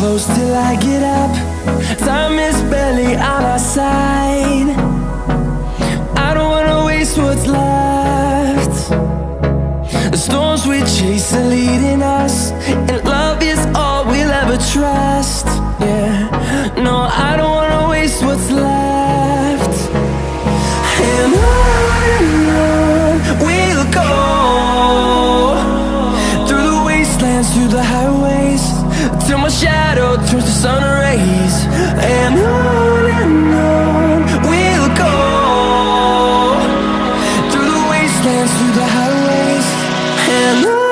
close till I get up. Time is barely on our side. I don't wanna waste what's left. The storms we chase are leading us, and love is all we'll ever trust. Yeah, no, I don't wanna waste what's left. And on we'll go, through the wastelands, through the highways, till my shadow turns to sun rays. And on we'll go, through the wastelands, through the highways, and on.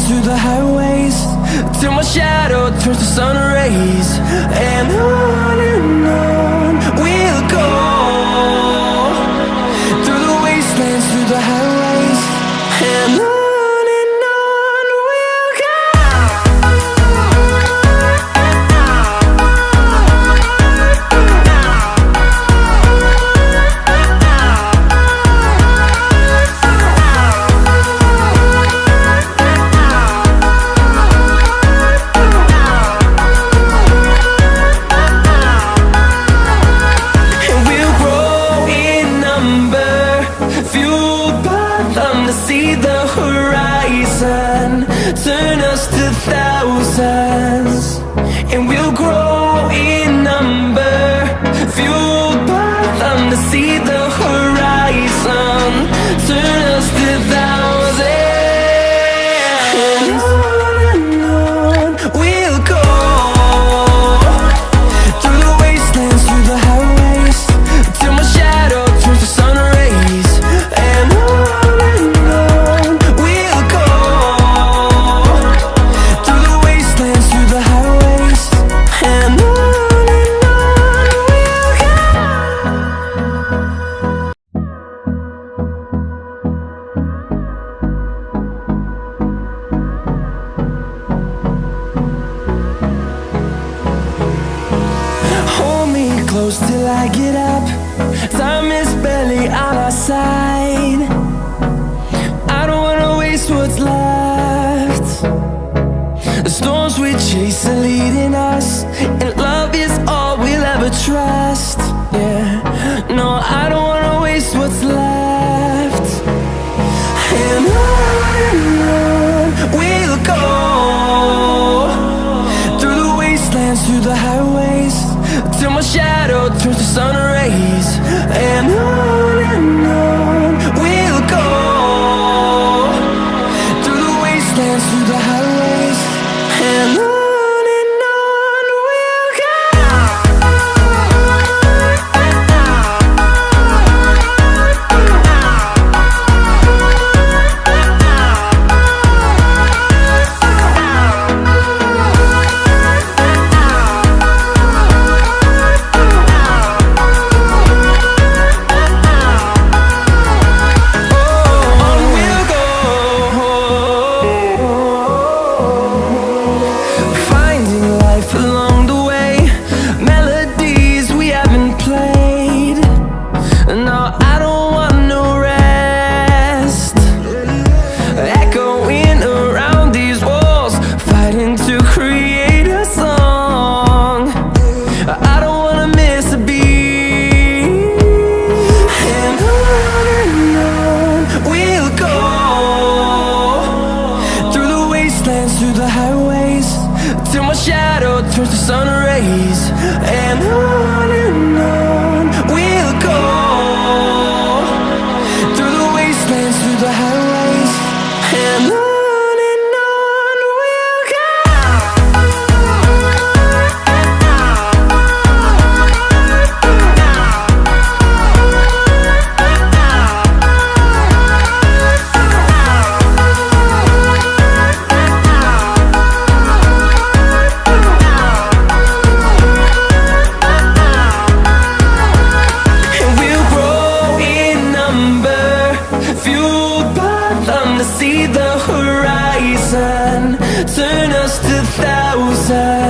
Through the highways, till my shadow turns to sun rays. And on we'll go, through the wastelands, through the highways, and on. See the horizon turn us to thousands, and we'll grow in number, fueled by them. To see the horizon turn us to thousands, and on we'll go, through the wastelands, through the highways, till my shadow turns to sun rays. And on close till I get up. Time is barely on our side. I don't wanna waste what's left. The storms we chase are leading us, and love is all we'll ever trust. Yeah, no, I don't wanna waste what's left. And on we'll go, through the wastelands, through the highways, till my shadow turns to sun rays. And on we'll go, through the wastelands, through the highways, and on. till my shadow turns to sun rays. And on we'll go, through the wastelands, through the highways, and on we'll go. See the horizon, turn us to thousands.